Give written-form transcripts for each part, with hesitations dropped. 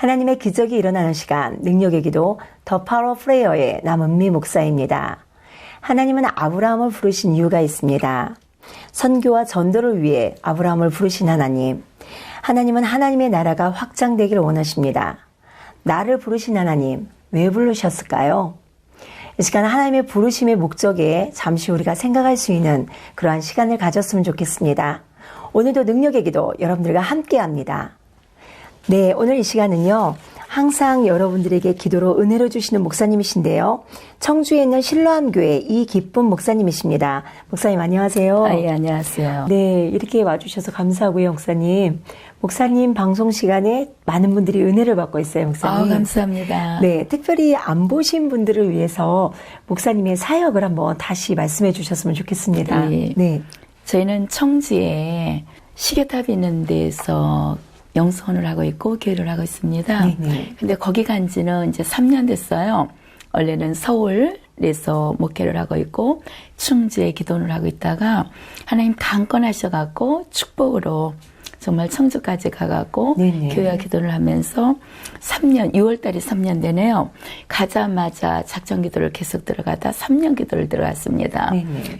하나님의 기적이 일어나는 시간, 능력의 기도, 더 파워 프레이어의 남은미 목사입니다. 하나님은 아브라함을 부르신 이유가 있습니다. 선교와 전도를 위해 아브라함을 부르신 하나님. 하나님은 하나님의 나라가 확장되기를 원하십니다. 나를 부르신 하나님, 왜 부르셨을까요? 이 시간 하나님의 부르심의 목적에 잠시 우리가 생각할 수 있는 그러한 시간을 가졌으면 좋겠습니다. 오늘도 능력의 기도 여러분들과 함께합니다. 네, 오늘 이 시간은요. 항상 여러분들에게 기도로 은혜를 주시는 목사님이신데요. 청주에 있는 실로암교회 이기쁨 목사님이십니다. 목사님 안녕하세요. 예, 안녕하세요. 네, 이렇게 와주셔서 감사하고요, 목사님. 목사님 방송 시간에 많은 분들이 은혜를 받고 있어요, 목사님. 감사합니다. 네, 특별히 안 보신 분들을 위해서 목사님의 사역을 한번 다시 말씀해 주셨으면 좋겠습니다. 네. 저희는 청주에 시계탑이 있는 데에서 영성을 하고 있고 교회를 하고 있습니다. 근데 거기 간 지는 이제 3년 됐어요. 원래는 서울에서 목회를 하고 있고 충주에 기도를 하고 있다가 하나님 강권하셔갖고 축복으로 정말 청주까지 가갖고 교회와 기도를 하면서 3년, 6월달이 3년 되네요. 가자마자 작전 기도를 계속 들어가다 3년 기도를 들어갔습니다.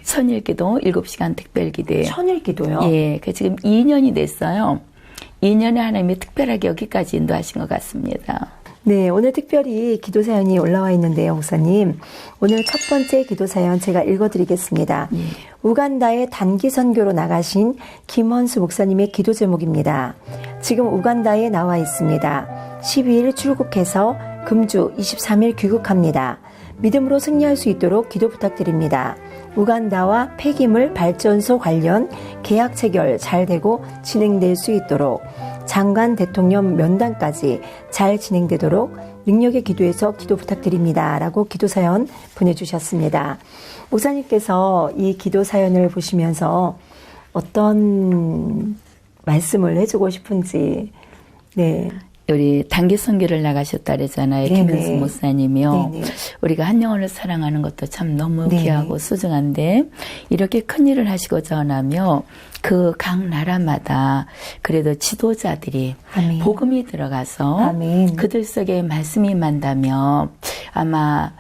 천일 기도, 7시간 특별 기도에. 천일 기도요? 예, 그 지금 2년이 됐어요. 2년에 하나님이 특별하게 여기까지 인도하신 것 같습니다. 네, 오늘 특별히 기도 사연이 올라와 있는데요, 목사님. 오늘 첫 번째 기도 사연 제가 읽어드리겠습니다. 우간다에 단기 선교로 나가신 김원수 목사님의 기도 제목입니다. 지금 우간다에 나와 있습니다. 12일 출국해서 금주 23일 귀국합니다. 믿음으로 승리할 수 있도록 기도 부탁드립니다. 우간다와 폐기물 발전소 관련 계약 체결 잘 되고 진행될 수 있도록 장관 대통령 면담까지 잘 진행되도록 능력의 기도에서 기도 부탁드립니다. 라고 기도 사연 보내주셨습니다. 목사님께서 이 기도 사연을 보시면서 어떤 말씀을 해주고 싶은지. 네. 우리 단기 선교를 나가셨다 그러잖아요. 김현수 목사님이요. 우리가 한 영혼을 사랑하는 것도 참 너무 귀하고 소중한데 이렇게 큰일을 하시고자 하며 그 각 나라마다 그래도 지도자들이 복음이 들어가서 그들 속에 말씀이 만다면 아마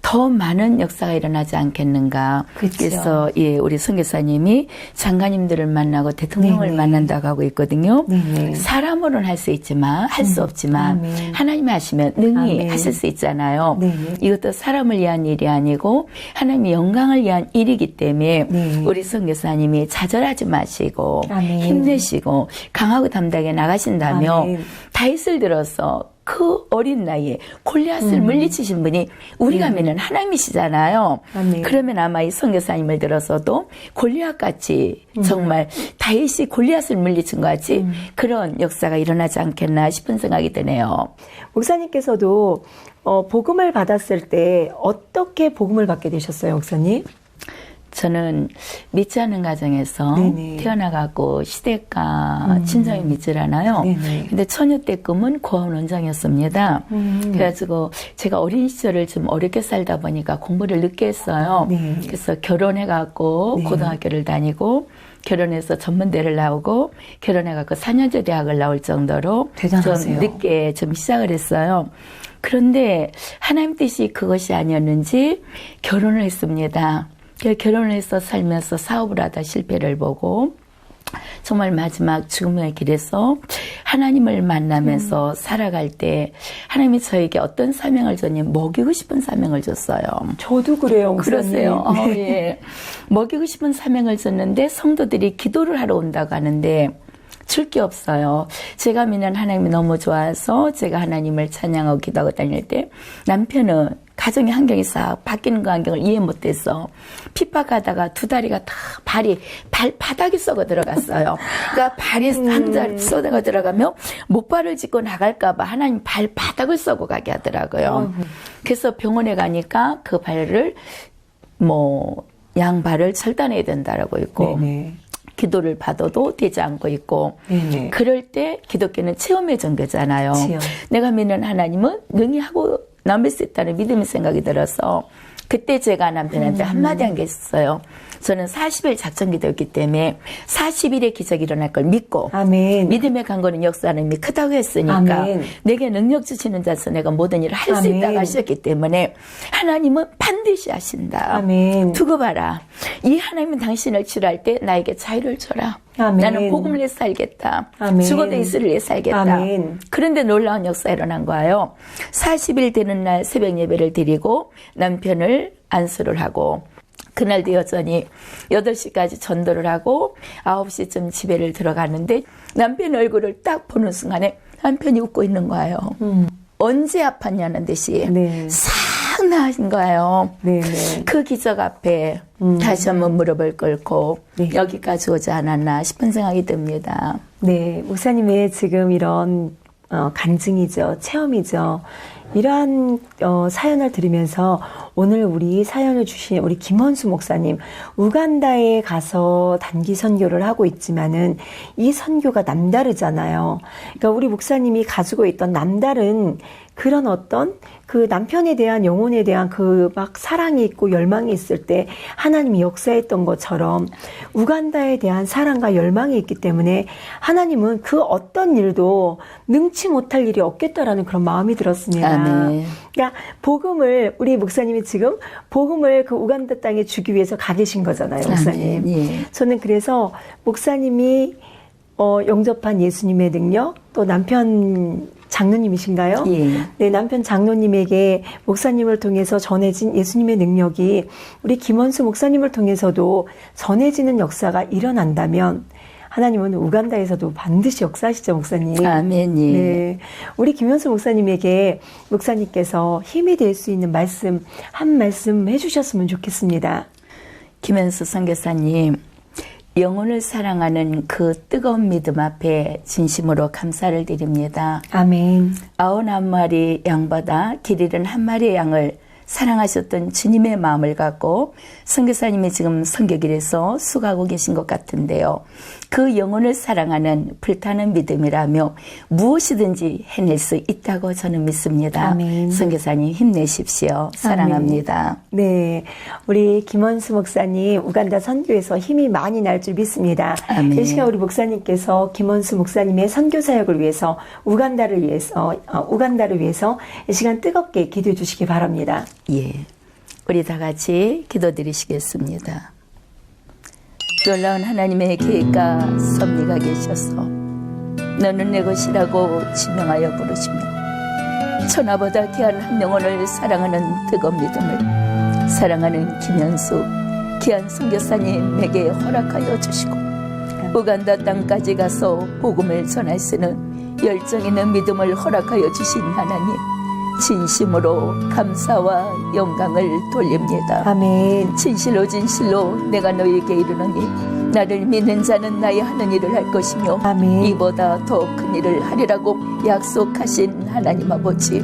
더 많은 역사가 일어나지 않겠는가. 그렇죠. 그래서 예, 우리 선교사님이 장관님들을 만나고 대통령을 만난다고 하고 있거든요. 사람으로는 할 수 있지만 할 수 없지만 하나님이 하시면 능히 하실 수 있잖아요. 이것도 사람을 위한 일이 아니고 하나님의 영광을 위한 일이기 때문에 우리 선교사님이 좌절하지 마시고 힘내시고 강하고 담대하게 나가신다며 다윗을 들어서 그 어린 나이에 골리앗을 물리치신 분이 우리가 믿는 하나님이시잖아요. 그러면 아마 이 선교사님을 들어서도 골리앗같이 정말 다윗이 골리앗을 물리친 것 같이 그런 역사가 일어나지 않겠나 싶은 생각이 드네요. 목사님께서도 복음을 받았을 때 어떻게 복음을 받게 되셨어요, 목사님? 저는 믿지 않는 가정에서 태어나가고 시댁과 친정이 믿질 않아요. 근데 처녀 때 꿈은 고아원 원장이었습니다. 그래가지고 제가 어린 시절을 좀 어렵게 살다 보니까 공부를 늦게 했어요. 그래서 결혼해갖고 고등학교를 다니고 결혼해서 전문대를 나오고 결혼해갖고 4년제 대학을 나올 정도로 대단하세요. 좀 늦게 좀 시작을 했어요. 그런데 하나님 뜻이 그것이 아니었는지 결혼을 했습니다. 결혼을 해서 살면서 사업을 하다 실패를 보고 정말 마지막 죽음의 길에서 하나님을 만나면서 살아갈 때 하나님이 저에게 어떤 사명을 줬냐면 먹이고 싶은 사명을 줬어요. 저도 그래요, 목사님. 그러세요. 예. 먹이고 싶은 사명을 줬는데 성도들이 기도를 하러 온다고 하는데 줄 게 없어요. 제가 믿는 하나님이 너무 좋아서 제가 하나님을 찬양하고 기도하고 다닐 때 남편은 가정의 환경이 싹 바뀌는 그 환경을 이해 못해서 핍박하다가 두 다리가 다 발바닥이 썩어 들어갔어요. 그러니까 발이 상자를 쏟아가 들어가며 목발을 짚고 나갈까봐 하나님 발바닥을 썩어 가게 하더라고요. 그래서 병원에 가니까 그 발을 양발을 절단해야 된다라고 있고 기도를 받아도 되지 않고 있고 그럴 때 기독교는 체험의 종교잖아요. 내가 믿는 하나님은 능히 하고 남을 수 있다는 믿음의 생각이 들어서 그때 제가 남편한테 한마디 한 게 있었어요. 저는 40일 작전 기도였기 때문에 40일의 기적이 일어날 걸 믿고 아멘. 믿음의 강건은 역사는 이미 크다고 했으니까 아멘. 내게 능력 주시는 자서 내가 모든 일을 할 수 있다고 하셨기 때문에 하나님은 반드시 하신다. 아멘. 두고 봐라. 이 하나님은 당신을 치료할 때 나에게 자유를 줘라. 아멘. 나는 복음을 위해 살겠다. 아멘. 죽어도 이스라엘 위해 살겠다. 아멘. 그런데 놀라운 역사가 일어난 거예요. 40일 되는 날 새벽 예배를 드리고 남편을 안수를 하고 그날도 여전히 8시까지 전도를 하고 9시쯤 집에를 들어가는데 남편 얼굴을 딱 보는 순간에 남편이 웃고 있는 거예요. 언제 아팠냐는 듯이 네. 싹 나아진 거예요. 네, 네. 그 기적 앞에 다시 한번 무릎을 꿇고 네. 여기까지 오지 않았나 싶은 생각이 듭니다. 네, 목사님의 지금 이런 간증이죠, 체험이죠. 이러한 사연을 들으면서 오늘 우리 사연을 주신 우리 김원수 목사님, 우간다에 가서 단기 선교를 하고 있지만은 이 선교가 남다르잖아요. 그러니까 우리 목사님이 가지고 있던 남다른 그런 어떤 그 남편에 대한 영혼에 대한 그 막 사랑이 있고 열망이 있을 때 하나님이 역사했던 것처럼 우간다에 대한 사랑과 열망이 있기 때문에 하나님은 그 어떤 일도 능치 못할 일이 없겠다라는 그런 마음이 들었습니다. 아멘. 그러니까 복음을 우리 목사님이 지금 복음을 그 우간다 땅에 주기 위해서 가 계신 거잖아요, 목사님. 아멘. 예. 저는 그래서 목사님이 영접한 예수님의 능력, 또 남편 장로님이신가요? 예. 네, 남편 장로님에게 목사님을 통해서 전해진 예수님의 능력이 우리 김원수 목사님을 통해서도 전해지는 역사가 일어난다면 하나님은 우간다에서도 반드시 역사하시죠, 목사님. 아멘. 예. 네, 우리 김원수 목사님에게 목사님께서 힘이 될 수 있는 말씀 한 말씀 해주셨으면 좋겠습니다. 김현수 선교사님, 영혼을 사랑하는 그 뜨거운 믿음 앞에 진심으로 감사를 드립니다. 아멘. 91마리 양보다 길 잃은 한 마리의 양을 사랑하셨던 주님의 마음을 갖고 선교사님이 지금 선교길에서 수고하고 계신 것 같은데요. 그 영혼을 사랑하는 불타는 믿음이라며 무엇이든지 해낼 수 있다고 저는 믿습니다. 아멘. 선교사님 힘내십시오. 사랑합니다. 네, 우리 김원수 목사님 우간다 선교에서 힘이 많이 날 줄 믿습니다. 아멘. 이 시간 우리 목사님께서 김원수 목사님의 선교 사역을 위해서 우간다를 위해서 이 시간 뜨겁게 기도해 주시기 바랍니다. 예, 우리 다 같이 기도드리시겠습니다. 놀라운 하나님의 계획과 섭리가 계셔서 너는 내 것이라고 지명하여 부르시며 천하보다 귀한 한 영혼을 사랑하는 뜨거운 믿음을 사랑하는 김현수 귀한 선교사님에게 허락하여 주시고 우간다 땅까지 가서 복음을 전할 수 있는 열정 있는 믿음을 허락하여 주신 하나님, 진심으로 감사와 영광을 돌립니다. 아멘. 진실로 내가 너희에게 이르노니 나를 믿는 자는 나의 하는 일을 할 것이며 아멘. 이보다 더 큰 일을 하리라고 약속하신 하나님 아버지,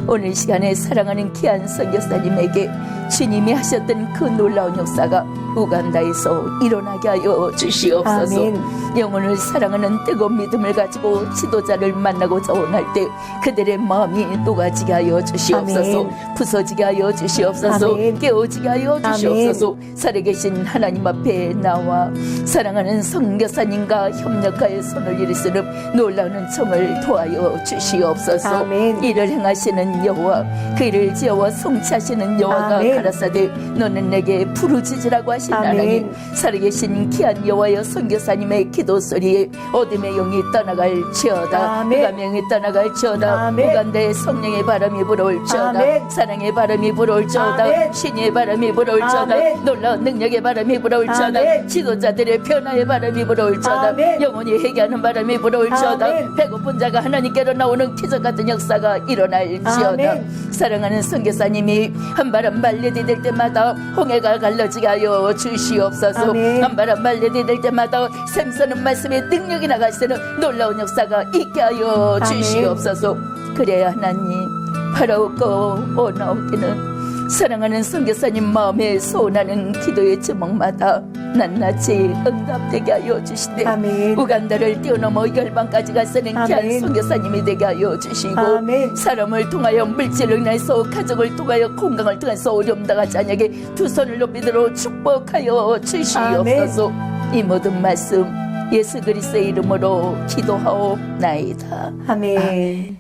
오늘 시간에 사랑하는 귀한 선교사님에게 주님이 하셨던 그 놀라운 역사가 우간다에서 일어나게 하여 주시옵소서. 아멘. 영혼을 사랑하는 뜨거운 믿음을 가지고 지도자를 만나고자 원할 때 그들의 마음이 녹아지게 하여 주시옵소서. 아멘. 부서지게 하여 주시옵소서. 아멘. 깨어지게 하여 아멘. 주시옵소서. 살아계신 하나님 앞에 나와 사랑하는 선교사님과 협력하여 손을 일으키는 놀라운 청을 도하여 주시옵소서. 아멘. 이를 행하시는 여호와, 그 일을 지어와 성취하시는 여호와가 아멘. 가라사대 너는 내게 부르짖으라고 하신 아멘. 하나님, 살아계신 귀한 여호와여 선교사님의 기도 소리에 어둠의 영이 떠나갈지어다. 아멘. 흑암의 영이 떠나갈지어다. 아멘. 우간다의 성령의 바람이 불어올지어다. 아멘. 사랑의 바람이 불어올지어다. 아멘. 신의 바람이 불어올지어다. 아멘. 놀라운 능력의 바람이 불어올지어다. 아멘. 지도자들의 변화의 바람이 불어올지어다. 아멘. 영혼이 회개하는 바람이 불어올지어다. 아멘. 배고픈 자가 하나님께로 나오는 기적 같은 역사가 일어날지어다. 아멘. 사랑하는 선교사님이 한바람 말레디될 때마다 홍해가 갈라지게 하여 주시옵소서. 아멘. 한바람 말레디될 때마다 샘서는 말씀의 능력이 나가시는 놀라운 역사가 있게 하여 아멘. 주시옵소서. 그래야 하나님, 바라옵고 오나오기는 사랑하는 선교사님 마음에 소원하는 기도의 제목마다 낱낱이 응답되게 하여 주시되 아멘. 우간다를 뛰어넘어 열방까지 가서는 귀한 선교사님이 되게 하여 주시고 아멘. 사람을 통하여 물질을 인해서 가족을 통하여 건강을 통해서 어려움 당한 자녀에게 두 손을 높이 들어 축복하여 주시옵소서. 이 모든 말씀 예수 그리스도의 이름으로 기도하옵나이다. 아멘.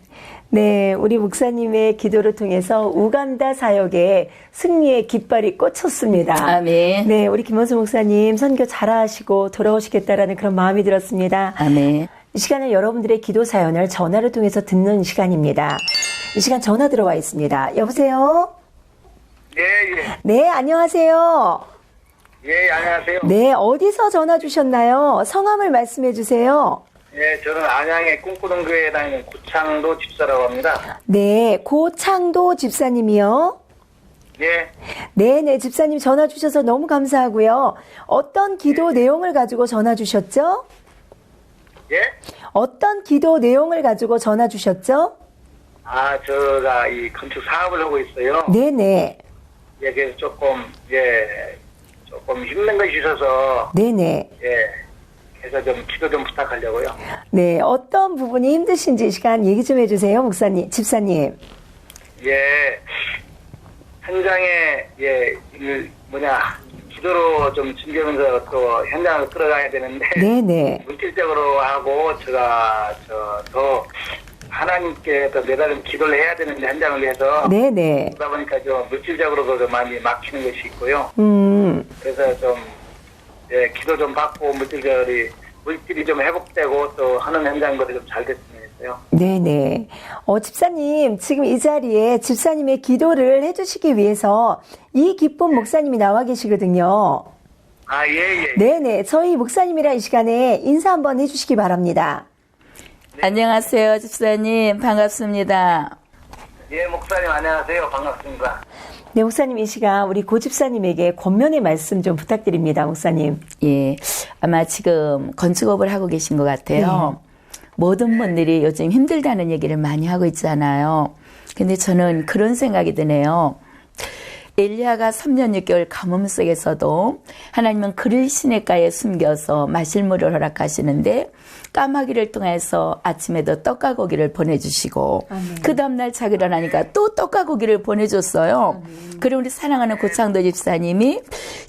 네, 우리 목사님의 기도를 통해서 우간다 사역에 승리의 깃발이 꽂혔습니다. 아멘. 네, 우리 김원수 목사님 선교 잘하시고 돌아오시겠다라는 그런 마음이 들었습니다. 아멘. 이 시간은 여러분들의 기도 사연을 전화를 통해서 듣는 시간입니다. 이 시간 전화 들어와 있습니다. 여보세요? 예, 예. 네, 안녕하세요. 예, 안녕하세요. 네, 어디서 전화 주셨나요? 성함을 말씀해 주세요. 예, 저는 안양의 꿈꾸는 교회에 다니는 고창도 집사라고 합니다. 네, 고창도 집사님이요. 예, 네, 집사님 전화 주셔서 너무 감사하고요. 어떤 기도 내용을 가지고 전화 주셨죠? 예? 어떤 기도 내용을 가지고 전화 주셨죠? 아, 제가 이 건축 사업을 하고 있어요. 네네. 예, 그래서 조금 힘든 것이 있어서, 네네. 예, 그래서 좀 기도 좀 부탁하려고요. 네, 어떤 부분이 힘드신지 이 시간 얘기 좀 해주세요, 목사님, 집사님. 예, 현장에, 예, 기도로 좀 즐기면서 또 현장을 끌어가야 되는데, 네네. 물질적으로 하고, 제가, 더 하나님께 더 매달린 기도를 해야 되는데, 현장을 위해서. 네네. 그러다 보니까 좀 물질적으로도 좀 많이 막히는 것이 있고요. 그래서 좀, 예, 기도 좀 받고 물질이 좀 회복되고 또 하는 현장들이 좀 잘 됐으면 했어요. 네네. 집사님, 지금 이 자리에 집사님의 기도를 해주시기 위해서 이 기쁜 목사님이 나와 계시거든요. 아, 예, 예. 네네. 저희 목사님이랑 이 시간에 인사 한번 해주시기 바랍니다. 안녕하세요, 집사님. 반갑습니다. 예, 목사님 안녕하세요. 반갑습니다. 네, 목사님 이 시간 우리 고 집사님에게 권면의 말씀 좀 부탁드립니다, 목사님. 예, 아마 지금 건축업을 하고 계신 것 같아요. 모든 분들이 요즘 힘들다는 얘기를 많이 하고 있잖아요. 근데 저는 그런 생각이 드네요. 엘리야가 3년 6개월 가뭄 속에서도 하나님은 그를 시냇가에 숨겨서 마실 물을 허락하시는데 까마귀를 통해서 아침에도 떡과 고기를 보내주시고 그 다음날 자기 일어나니까 또 떡과 고기를 보내줬어요. 그리고 우리 사랑하는 고창도 집사님이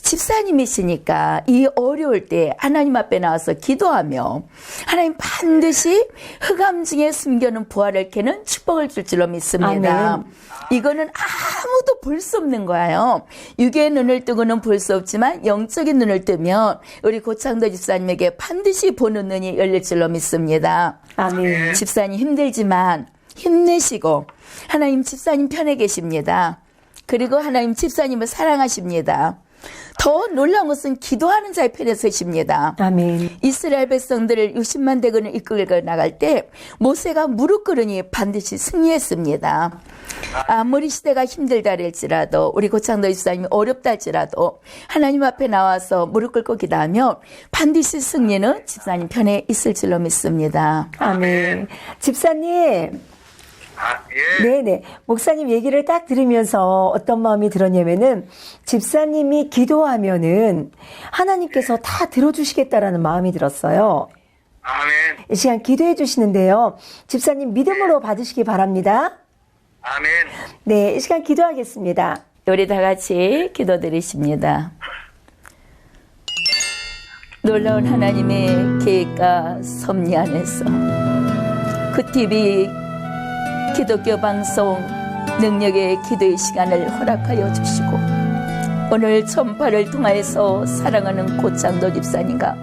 집사님이시니까 이 어려울 때 하나님 앞에 나와서 기도하며 하나님 반드시 흑암 중에 숨겨놓은 부활을 캐는 축복을 줄 줄로 믿습니다. 아멘. 이거는 아무도 볼 수 없는 거예요. 육의 눈을 뜨고는 볼 수 없지만 영적인 눈을 뜨면 우리 고창도 집사님에게 반드시 보는 눈이 열릴 줄로 믿습니다. 아멘. 집사님 힘들지만 힘내시고 하나님 집사님 편에 계십니다. 그리고 하나님 집사님을 사랑하십니다. 더 놀라운 것은 기도하는 자의 편에 서십니다. 아멘. 이스라엘 백성들을 60만 대군을 이끌고 나갈 때 모세가 무릎 꿇으니 반드시 승리했습니다. 아무리 시대가 힘들다 할지라도 우리 고창도 집사님이 어렵다 할지라도 하나님 앞에 나와서 무릎 꿇고 기도하면 반드시 승리는 집사님 편에 있을 줄로 믿습니다. 아멘. 집사님. 아, 예. 네네. 목사님 얘기를 딱 들으면서 어떤 마음이 들었냐면은 집사님이 기도하면은 하나님께서 다 들어주시겠다라는 마음이 들었어요. 아멘. 이 시간 기도해 주시는데요. 집사님 믿음으로 받으시기 바랍니다. 아멘. 네, 이 시간 기도하겠습니다. 우리 다 같이 기도드리십니다. 놀라운 하나님의 계획과 섭리 안에서 그 TV 기독교 방송 능력의 기도의 시간을 허락하여 주시고 오늘 전파를 통하여서 사랑하는 고창도 집사님과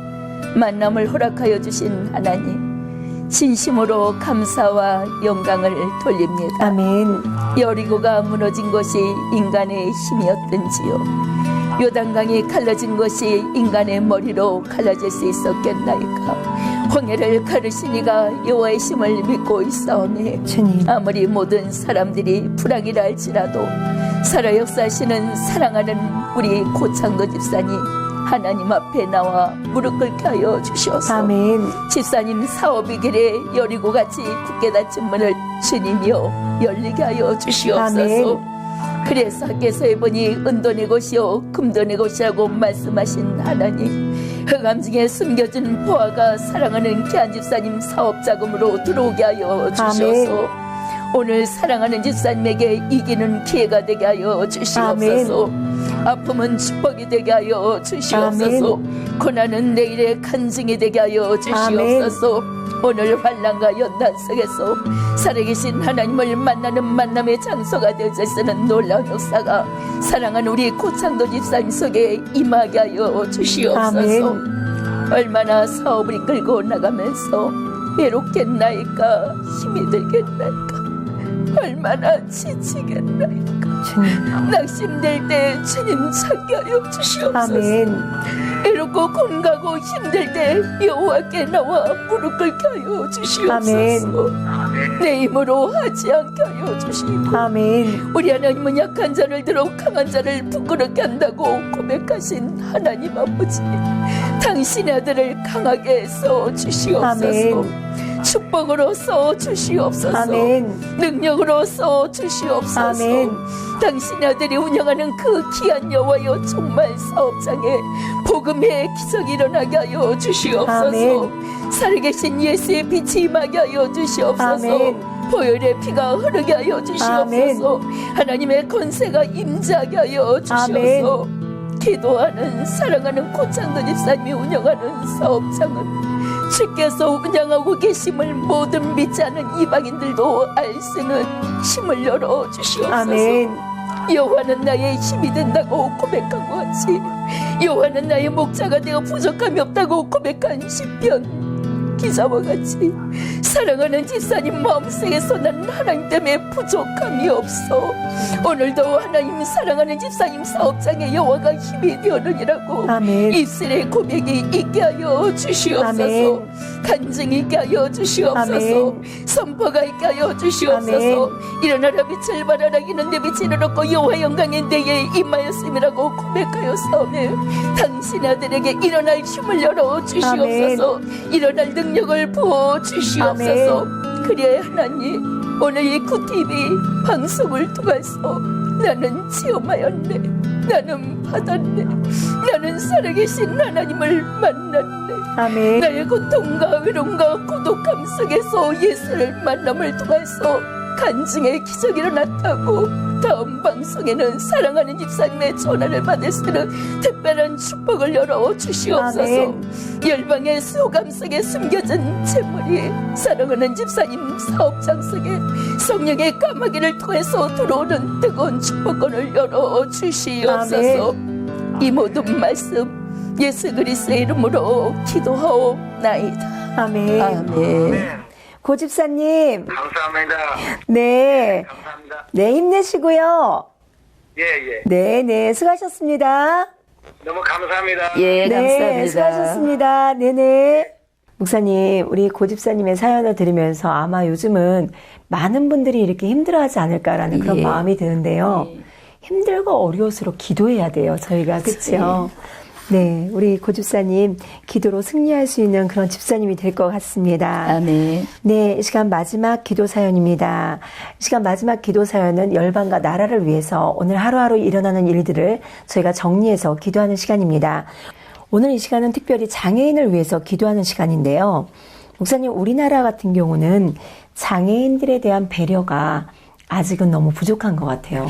만남을 허락하여 주신 하나님 진심으로 감사와 영광을 돌립니다. 아멘. 여리고가 무너진 것이 인간의 힘이었던지요 요단강이 갈라진 것이 인간의 머리로 갈라질 수 있었겠나이까. 홍해를 가르시니가 여호와의 힘을 믿고 있사오니 주님. 아무리 모든 사람들이 불황이라 할지라도 살아 역사하시는 사랑하는 우리 고창도 집사님 하나님 앞에 나와 무릎 꿇게 하여 주시옵소서. 아멘. 집사님 사업의 길에 여리고같이 굳게 닫힌 문을 주님이여 열리게 하여 주시옵소서. 아멘. 그래서 학교에서 해보니 은도 내 것이요 금도 내 것이라고 말씀하신 하나님, 흑암 중에 숨겨진 보아가 사랑하는 귀한 집사님 사업 자금으로 들어오게 하여 주시옵소서. 오늘 사랑하는 집사님에게 이기는 기회가 되게 하여 주시옵소서. 아픔은 축복이 되게 하여 주시옵소서. 고난은 내일의 간증이 되게 하여 주시옵소서. 오늘 환난과 연단 속에서 살아계신 하나님을 만나는 만남의 장소가 되어서는 놀라운 역사가 사랑하는 우리 고창도 집사님 속에 임하게 하여 주시옵소서. 얼마나 사업을 이끌고 나가면서 외롭겠나이까, 힘이 들겠나이까, 얼마나 지치겠나이까. 낙심될 때 주님 찾게 하여 주시옵소서. 외롭고 곤가고 힘들 때 여호와께 나와 무릎 꿇게 하여 주시옵소서. 내 힘으로 하지 않게 하여 주시고, 우리 하나님은 약한 자를 들어 강한 자를 부끄럽게 한다고 고백하신 하나님 아버지, 당신의 아들을 강하게 써 주시옵소서. 축복으로 써 주시옵소서. 능력으로 써 주시옵소서. 당신의 아들이 운영하는 그 귀한 여호와여 정말 사업장에 복음의 기적이 일어나게 하여 주시옵소서. 살아계신 예수의 빛이 임하게 하여 주시옵소서. 보혈의 피가 흐르게 하여 주시옵소서. 하나님의 권세가 임재하게 하여 주시옵소서. 기도하는 사랑하는 고창도 집사님이 운영하는 사업장은 주께서 운영하고 계심을 모든 믿지 않은 이방인들도 알 수 있는 힘을 열어 주시옵소서. 여호와는 나의 힘이 된다고 고백한 것이, 여호와는 나의 목자가 되어 부족함이 없다고 고백한 시편 기자와 같이 사랑하는 집사님 마음속에서 난 하나님 때문에 부족함이 없어. 오늘도 하나님 사랑하는 집사님 사업장에 여호와가 힘이 되었느니라고 입술의 고백이 있게 하여 주시옵소서. 간증이 있게 하여 주시옵소서. 선포가 있게 하여 주시옵소서. 일어나라 빛을 발하라, 이는 내 빛이 이르렀고 여호와 영광이 내게 임하였음이라고 고백하여 싸우며 당신의 아들에게 일어날 힘을 열어 주시옵소서. 일어날 능력을 부어 주시옵소서. 그래 하나님, 오늘 이 구TV 방송을 통해서 나는 체험하였네, 나는 받았네, 나는 살아계신 하나님을 만났네. 나의 고통과 외로움과 고독함 속에서 예수를 만남을 통해서 간증의 기적이 일어났다고, 다음 방송에는 사랑하는 집사님의 전화를 받을 수 있는 특별한 축복을 열어 주시옵소서. 열방의 소감 속에 숨겨진 재물이 사랑하는 집사님 사업장 속에 성령의 까마귀를 통해서 들어오는 뜨거운 축복권을 열어 주시옵소서. 이 모든 말씀 예수 그리스도의 이름으로 기도하옵나이다. 아멘. 고 집사님. 감사합니다. 네. 감사합니다. 네, 힘내시고요. 예. 네, 수고하셨습니다. 너무 감사합니다. 예, 감사합니다. 네, 수고하셨습니다. 네네. 목사님, 우리 고 집사님의 사연을 들으면서 아마 요즘은 많은 분들이 이렇게 힘들어하지 않을까라는 그런 마음이 드는데요. 힘들고 어려울수록 기도해야 돼요, 저희가. 그렇죠? 네, 우리 고 집사님 기도로 승리할 수 있는 그런 집사님이 될 것 같습니다. 아멘. 네, 이 시간 마지막 기도 사연입니다. 이 시간 마지막 기도 사연은 열방과 나라를 위해서 오늘 하루하루 일어나는 일들을 저희가 정리해서 기도하는 시간입니다. 오늘 이 시간은 특별히 장애인을 위해서 기도하는 시간인데요. 목사님, 우리나라 같은 경우는 장애인들에 대한 배려가 아직은 너무 부족한 것 같아요.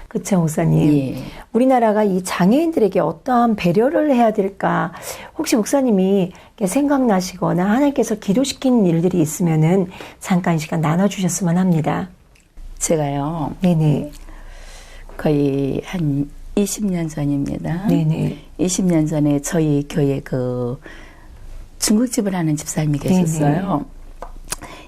그렇죠, 목사님. 예. 우리나라가 이 장애인들에게 어떠한 배려를 해야 될까? 혹시 목사님이 생각나시거나 하나님께서 기도시킨 일들이 있으면은 잠깐 시간 나눠주셨으면 합니다. 제가요. 네네. 거의 한 20년 전입니다. 네네. 20년 전에 저희 교회 그 중국집을 하는 집사님이 계셨어요. 네네.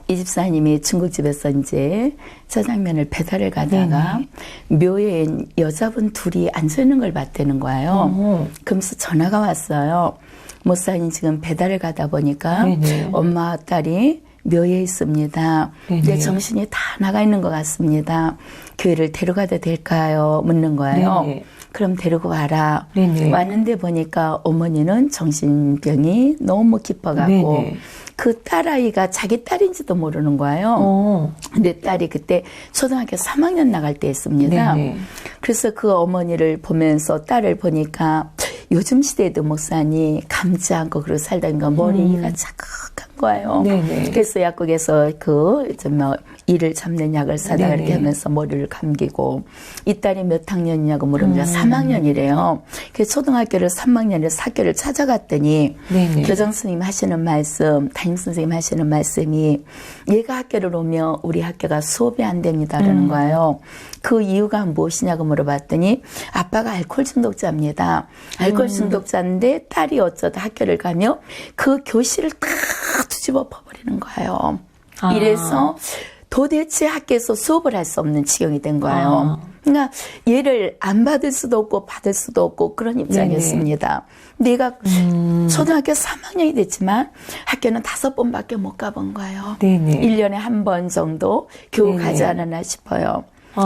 이 집사님이 중국집에서 이제 짜장면을 배달을 가다가 묘에 여자분 둘이 앉아있는 걸 봤다는 거예요. 그러면서 전화가 왔어요. 목사님 지금 배달을 가다 보니까 엄마 딸이 묘에 있습니다. 근데 정신이 다 나가 있는 것 같습니다. 교회를 데려가도 될까요? 묻는 거예요. 그럼 데리고 가라. 왔는데 보니까 어머니는 정신병이 너무 깊어가고 그 딸아이가 자기 딸인지도 모르는 거예요. 내 딸이 그때 초등학교 3학년 나갈 때였습니다. 네네. 그래서 그 어머니를 보면서 딸을 보니까 요즘 시대에도 목사님 감지 않고 그러고 살다 보니까 머리가 자극한 거예요. 네네. 그래서 약국에서 이를 잡는 약을 사다가 이렇게 하면서 머리를 감기고, 이 딸이 몇 학년이냐고 물으면 3학년이래요. 그래서 초등학교를 3학년에서 학교를 찾아갔더니 교장 선생님 하시는 말씀, 담임 선생님 하시는 말씀이 얘가 학교를 오면 우리 학교가 수업이 안 됩니다라는 거예요. 그 이유가 무엇이냐고 물어봤더니 아빠가 알코올 중독자입니다. 알코올 중독자인데 딸이 어쩌다 학교를 가며 그 교실을 다 뒤집어 퍼버리는 거예요. 이래서 도대체 학교에서 수업을 할 수 없는 지경이 된 거예요. 그러니까 얘를 안 받을 수도 없고 받을 수도 없고 그런 입장이었습니다. 내가 초등학교 3학년이 됐지만 학교는 5번밖에 못 가본 거예요. 네네. 1년에 한 번 정도 겨우 가지 않았나 싶어요.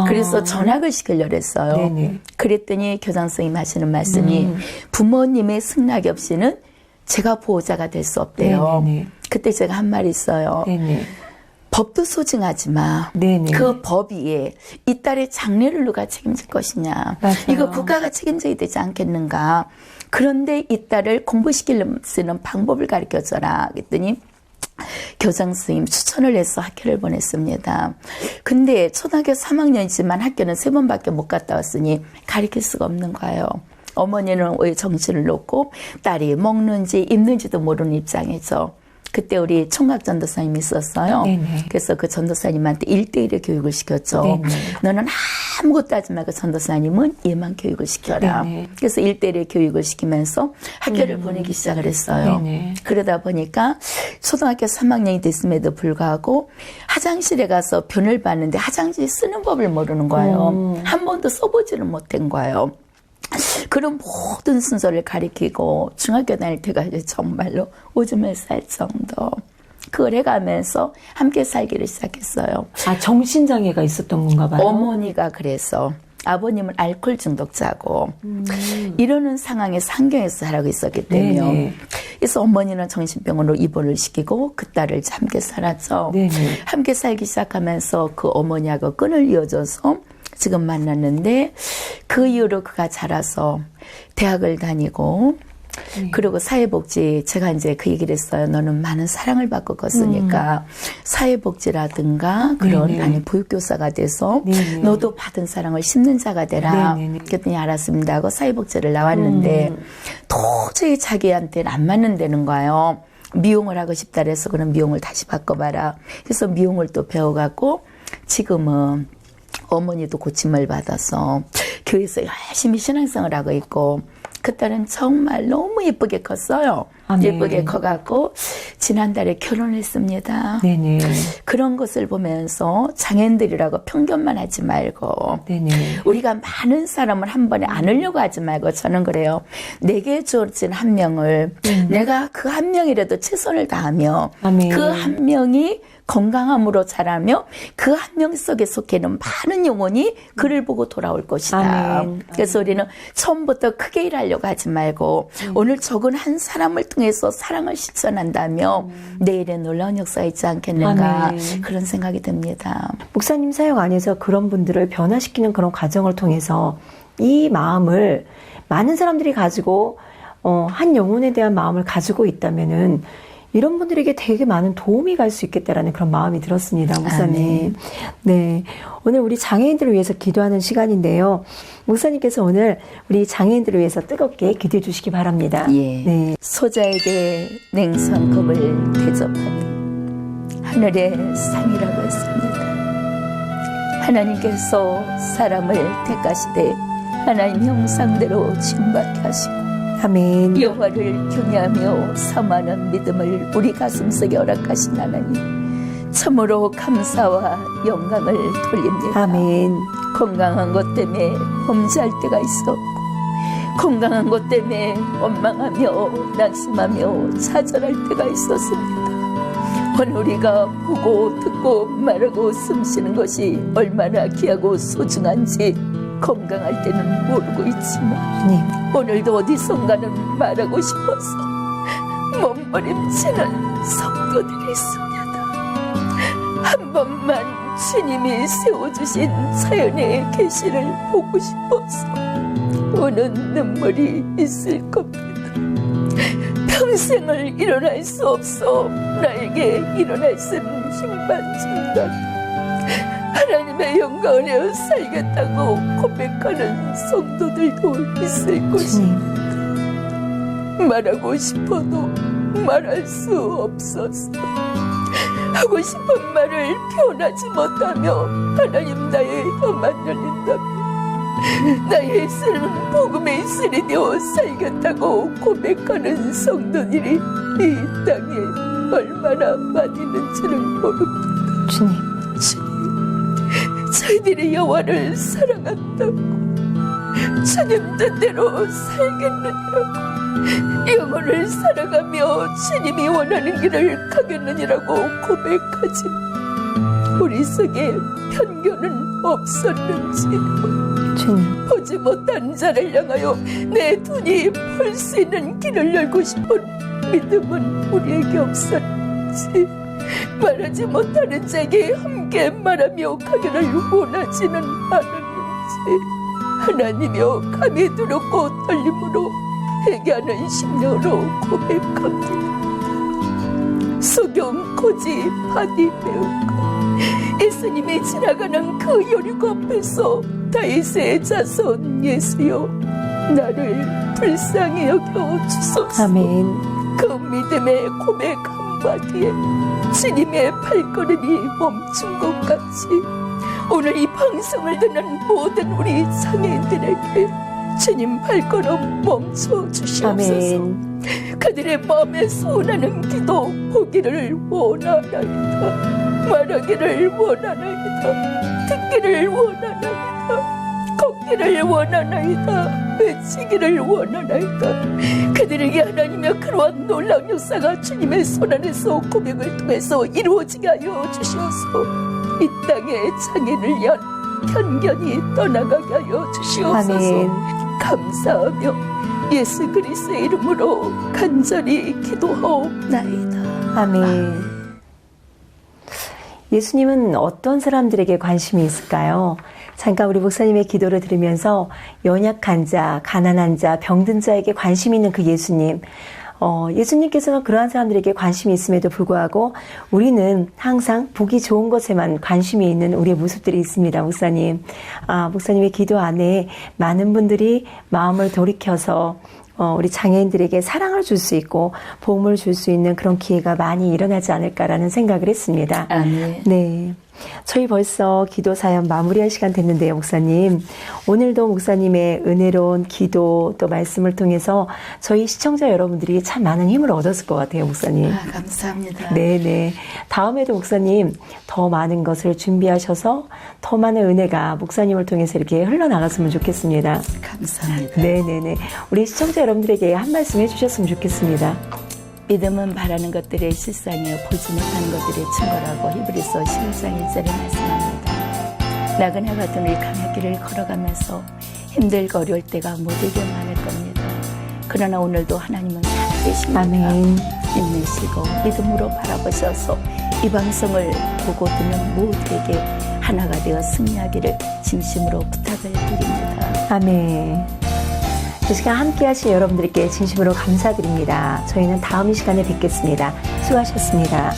그래서 전학을 시키려고 했어요. 네네. 그랬더니 교장 선생님 하시는 말씀이 부모님의 승낙이 없이는 제가 보호자가 될 수 없대요. 네네. 그때 제가 한 말이 있어요. 네네. 법도 소중하지 마. 네네. 그 법 위에 이 딸의 장래를 누가 책임질 것이냐. 맞아요. 이거 국가가 책임져야 되지 않겠는가. 그런데 이 딸을 공부시키려고 쓰는 방법을 가르쳐줘라. 그랬더니 교장 선생님 추천을 해서 학교를 보냈습니다. 근데 초등학교 3학년이지만 학교는 3번밖에 못 갔다 왔으니 가르칠 수가 없는 거예요. 어머니는 왜 정신을 놓고 딸이 먹는지 입는지도 모르는 입장이죠. 그때 우리 총각 전도사님이 있었어요. 네네. 그래서 그 전도사님한테 1대1의 교육을 시켰죠. 네네. 너는 아무것도 하지 말고 전도사님은 얘만 교육을 시켜라. 네네. 그래서 1대1의 교육을 시키면서 학교를 보내기 시작을 했어요. 네네. 그러다 보니까 초등학교 3학년이 됐음에도 불구하고 화장실에 가서 변을 봤는데 화장실 쓰는 법을 모르는 거예요. 한 번도 써보지를 못한 거예요. 그런 모든 순서를 가리키고 중학교 다닐 때가 정말로 오줌을 쌀 정도 그걸 해가면서 함께 살기를 시작했어요. 아, 정신장애가 있었던 건가 봐요? 어머니가 그래서 아버님은 알코올 중독자고 이러는 상황에서 환경에서 살아고 있었기 때문에요. 네네. 그래서 어머니는 정신병원으로 입원을 시키고 그 딸을 함께 살았죠. 네네. 함께 살기 시작하면서 그 어머니하고 끈을 이어줘서 지금 만났는데 그 이후로 그가 자라서 대학을 다니고 그리고 사회복지 제가 이제 그 얘기를 했어요. 너는 많은 사랑을 받고 컸으니까 사회복지라든가 그런 아니 보육교사가 돼서 너도 받은 사랑을 씹는 자가 되라. 그랬더니 알았습니다 하고 사회복지를 나왔는데 도저히 자기한테는 안 맞는다는 거예요. 미용을 하고 싶다 그래서 그럼 미용을 다시 바꿔봐라. 그래서 미용을 또 배워갖고 지금은 어머니도 고침을 받아서 교회에서 열심히 신앙생활을 하고 있고 그 딸은 정말 너무 예쁘게 컸어요. 예쁘게 커갖고 지난달에 결혼했습니다. 네네. 그런 것을 보면서 장애인들이라고 편견만 하지 말고 네네. 우리가 많은 사람을 한 번에 안으려고 하지 말고 저는 그래요. 내게 주어진 한 명을 내가 그 한 명이라도 최선을 다하며 그 한 명이 건강함으로 자라며 그 한 명 속에 속해 있는 많은 영혼이 그를 보고 돌아올 것이다. 아멘. 그래서 우리는 처음부터 크게 일하려고 하지 말고 오늘 적은 한 사람을 통해서 사랑을 실천한다며 내일의 놀라운 역사가 있지 않겠는가. 아멘. 그런 생각이 듭니다. 목사님 사역 안에서 그런 분들을 변화시키는 그런 과정을 통해서 이 마음을 많은 사람들이 가지고 한 영혼에 대한 마음을 가지고 있다면은 이런 분들에게 되게 많은 도움이 갈 수 있겠다라는 그런 마음이 들었습니다, 목사님. 네. 오늘 우리 장애인들을 위해서 기도하는 시간인데요. 목사님께서 오늘 우리 장애인들을 위해서 뜨겁게 기도해 주시기 바랍니다. 예. 네. 소자에게 냉수한컵을 대접하니 하늘의 상이라고 했습니다. 하나님께서 사람을 택하시되 하나님 형상대로 지음받게 하시고 아멘. 여호와를 경외하며 사모하는 믿음을 우리 가슴속에 허락하신 하나님 참으로 감사와 영광을 돌립니다. 아멘. 건강한 것 때문에 범죄할 때가 있었고 건강한 것 때문에 원망하며 낙심하며 좌절할 때가 있었습니다. 오늘 우리가 보고 듣고 말하고 숨쉬는 것이 얼마나 귀하고 소중한지 건강할 때는 모르고 있지만 오늘도 어디선가는 말하고 싶어서 몸부림치는 성도들이 있습니다. 한 번만 주님이 세워주신 자연의 계시를 보고 싶어서 우는 눈물이 있을 겁니다. 평생을 일어날 수 없어 나에게 일어날 수 있는 힘만 준다. 하나님의 영광을 살겠다고 고백하는 성도들도 있을 것입니다. 말하고 싶어도 말할 수 없었어. 하고 싶은 말을 표현하지 못하며 하나님 나의 혀만 열린다면 나의 입술은 복음의 입술이 되어 살겠다고 고백하는 성도들이 이 땅에 얼마나 많이 있는지를 모릅니다. 주님, 저희들이 여호와를 사랑한다고 주님 뜻대로 살겠느냐고 영혼을 사랑하며 주님이 원하는 길을 가겠느니라고 고백하지 우리 속에 편견은 없었는지 주님, 보지 못한 자를 향하여 내 눈이 볼 수 있는 길을 열고 싶은 믿음은 우리에게 없었는지 말하지 못하는 자에게 함께 말하며 가기를 원하지는 않았는지 하나님이여 감히 두렵고 떨림으로 회개하는 심령으로 고백합니다. 소경 고지 바디 배우가 예수님이 지나가는 그 여리고 앞에서 다윗의 자손 예수여 나를 불쌍히 여겨 주소서. 아멘. 그 믿음의 고백 한마디에 주님의 발걸음이 멈춘 것 같이 오늘 이 방송을 듣는 모든 우리 장애인들에게 주님 발걸음 멈춰 주시옵소서. 아멘. 그들의 마음에 소원하는 기도 보기를 원하나이다. 말하기를 원하나이다. 듣기를 원하나이다. 걷기를 원하나이다. 외치기를 원하나이다. 그들에게 하나님의 그러한 놀라운 역사가 주님의 손 안에서 고백을 통해서 이루어지게 하여 주시옵소서. 이 땅의 장애인을 위한 편견이 떠나가게 하여 주시옵소서. 아멘. 감사하며 예수 그리스도의 이름으로 간절히 기도하옵나이다. 아멘. 예수님은 어떤 사람들에게 관심이 있을까요? 잠깐 우리 목사님의 기도를 들으면서 연약한 자, 가난한 자, 병든 자에게 관심 있는 그 예수님. 예수님께서는 그러한 사람들에게 관심이 있음에도 불구하고 우리는 항상 보기 좋은 것에만 관심이 있는 우리의 모습들이 있습니다, 목사님. 목사님의 기도 안에 많은 분들이 마음을 돌이켜서 우리 장애인들에게 사랑을 줄 수 있고 도움을 줄 수 있는 그런 기회가 많이 일어나지 않을까라는 생각을 했습니다. 아멘. 네. 저희 벌써 기도 사연 마무리할 시간 됐는데요, 목사님. 오늘도 목사님의 은혜로운 기도 또 말씀을 통해서 저희 시청자 여러분들이 참 많은 힘을 얻었을 것 같아요, 목사님. 감사합니다. 네네. 다음에도 목사님 더 많은 것을 준비하셔서 더 많은 은혜가 목사님을 통해서 이렇게 흘러나갔으면 좋겠습니다. 감사합니다. 네네네. 우리 시청자 여러분들에게 한 말씀 해주셨으면 좋겠습니다. 믿음은 바라는 것들의 실상이요 보지 못하는 것들의 증거라고 히브리서 11장 1절에 말씀합니다. 나그네 같은 우리 강의 길을 걸어가면서 힘들고 어려울 때가 모두에게 많을 겁니다. 그러나 오늘도 하나님은 살아계십니다. 아멘. 힘내시고 믿음으로 바라보셔서 이 방송을 보고 듣는 모두에게 하나가 되어 승리하기를 진심으로 부탁을 드립니다. 아멘. 이 시간 함께 하신 여러분들께 진심으로 감사드립니다. 저희는 다음 이 시간에 뵙겠습니다. 수고하셨습니다.